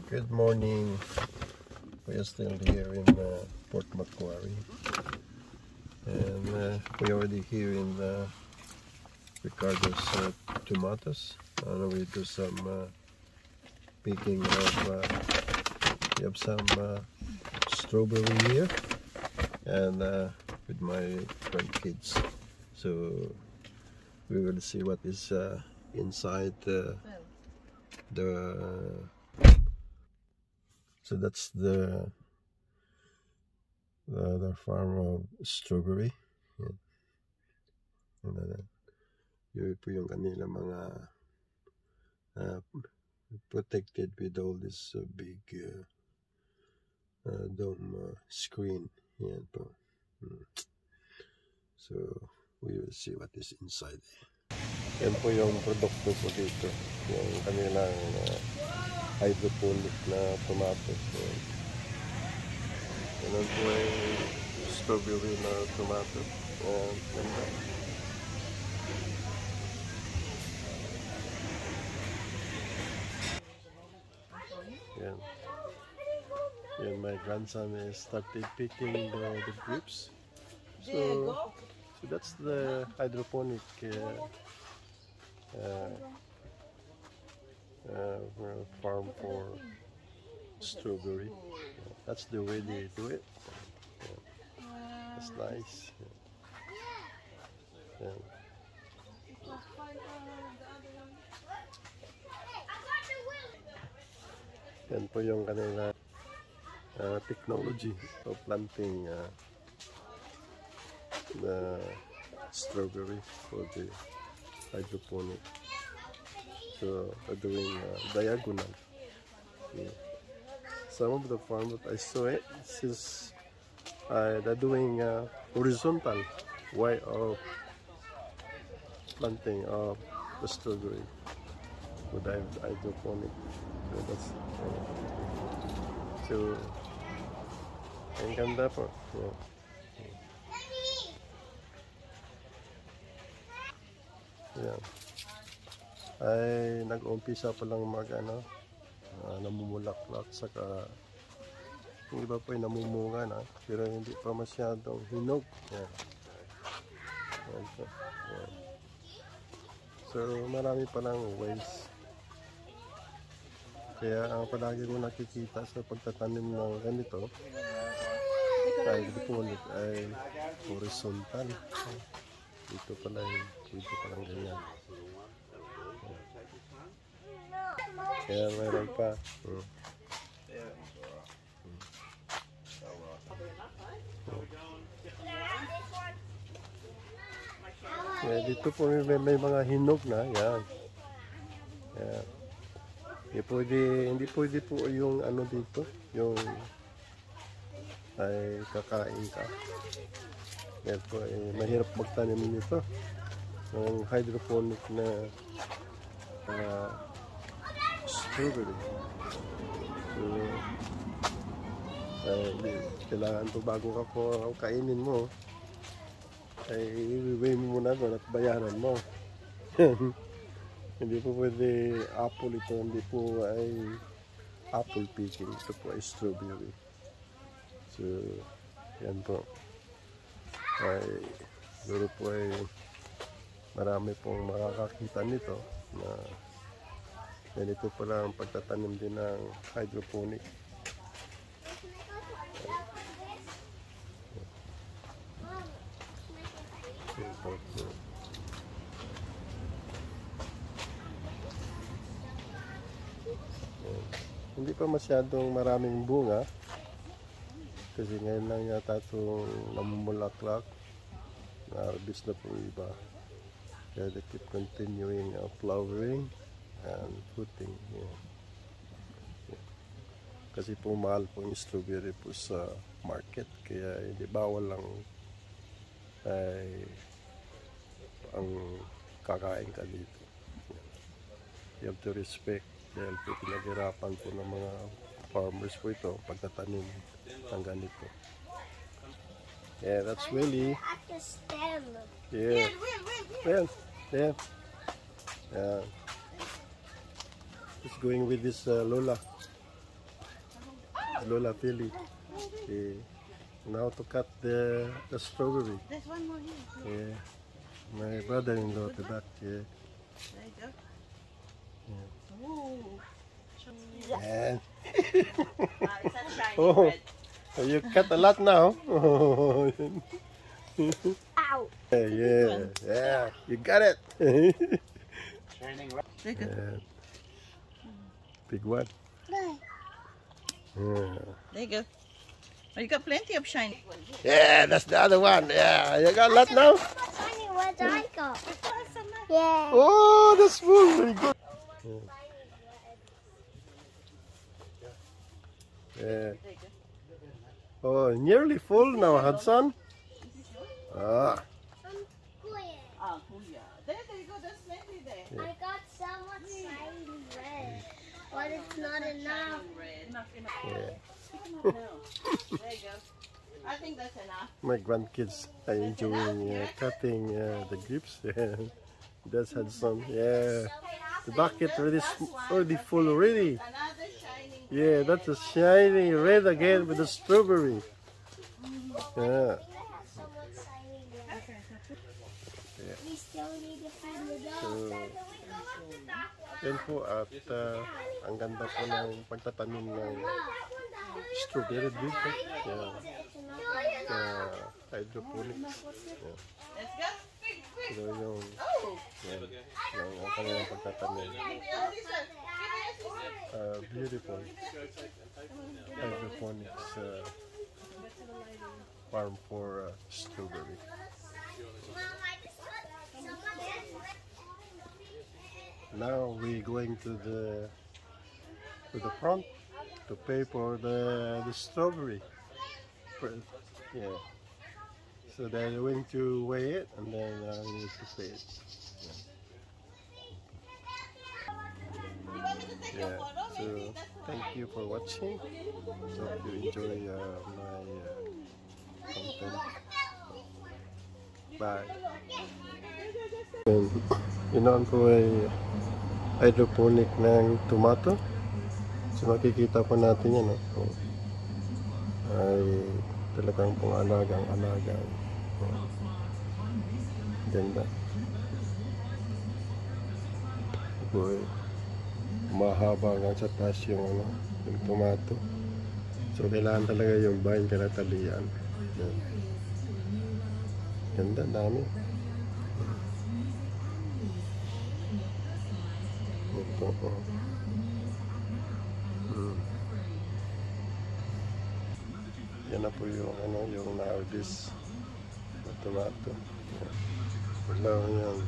Good morning. We are still here in Port Macquarie, and we already here in Ricardo's tomatoes, and we do some picking of. We have some strawberry here, and with my grandkids. So we will see what is inside the. So that's the farm of strawberry. Yan. Yun po yung kanila mga protected with all this big dome screen. Yan po. So we will see what is inside. Yan po yung produkto po dito. Yung kanilang hydroponic na tomatoes. Yan po ay strawberry na tomato. Yan. Yan, my grandson is started picking the grapes. So that's the hydroponic farm for strawberry. That's the way they do it. That's nice. Yan po yung kanila technology of planting the strawberry for the hydroponic. So they're doing diagonal. Yeah. Some of the farm that I saw it is they're doing horizontal way of planting of the strawberry with hydroponic. So that's so ang ganda po. Yeah. Yeah. Ay nag-umpisa pa lang namumulaklak, saka yung iba po ay namumunga na, pero hindi pa masyadong hinog. Yan. Yan po. Yan. So marami pa lang ways, kaya ang palagi mo nakikita sa pagtatanim ng ganito ay hydroponic ay horizontal. Dito pala ganyan. Kaya mayroon pa. Kaya dito po may mga hinog na. Yan. Kaya, hindi pwede po yung dito, yung ay kakain ka. Kaya po ay mahirap magtanim nito. Yung hydroponic na strawberry. So, kailangan po bago ka po kainin mo, ay i-weigh mo muna doon at bayaran mo. Hindi po pwede apple ito, hindi po ay apple picking. Ito po ay strawberry. So, yan po. Ay, siguro po ay marami pong makakakita nito na ganito pala ang pagtatanim din ng hydroponic. Hindi pa masyadong maraming bunga kasi ngayon lang yata itong namumulaklak, na-harvest na po iba. Kaya they keep continuing flowering and fruiting. Yeah. Kasi po mahal po yung strawberry po sa market, kaya hindi bawal lang ay ang kakain ka dito. You have to respect dahil po pinaghirapan po ng mga farmers po ito pagtatanim ng ganito. Yeah, that's really. Yeah. Well, yeah. Yeah. It's going with this Lola. Lola Philly. Okay. Now to cut the strawberry. There's one more here. Yeah. My brother-in-law to that. Yeah. There you go. Yeah. Ooh. And It's a shiny oh, red. you cut a lot now. Ow! Yeah, yeah, you got it. There you go. Yeah. Big one. Yeah. There you go. Oh, you got plenty of shiny. Yeah, that's the other one. Yeah, you got a lot now. Honey, what I got? Yeah. Oh, that's full. Very good. Yeah. There you go. Oh, nearly full now, Hudson. Ah. Ah, oh yeah. There you go. There's plenty there. I got so much shiny red, but it's not enough. Red. Enough. Yeah. No. There you go. I think that's enough. My grandkids are enjoying cutting the grapes. That's Hudson. Yeah. The bucket already full already. Another shiny. Yeah, that's a shiny red again with the strawberry. Yeah. We still need to feed the dog. So, yan po at ang ganda po ng pagtatanim ng strawberry dito. Yeah. Hydroponics. Yeah. Let's go. So yung, Oh. yung kanilang pagtatanim. Give me a scissor. Give me a scissor. Beautiful hydroponics farm for strawberry. Now we're going to the front to pay for the strawberry. Yeah. So they're going to weigh it and then we need to pay it. You want me to take Yeah. a photo? So Maybe that's why. thank you for watching. So hope you enjoy my content. Bye. Yun po ay hydroponic ng tomato. So makikita po natin yan. Ay talagang pong alagang. Ganda. Boy. Mahaba nga sa taas yung tomato. So kailangan talaga yung vine kalatalian. Yan. Ganda, dami. Ito po. Yan na po yung yung nowadays na tomato. Wala yan.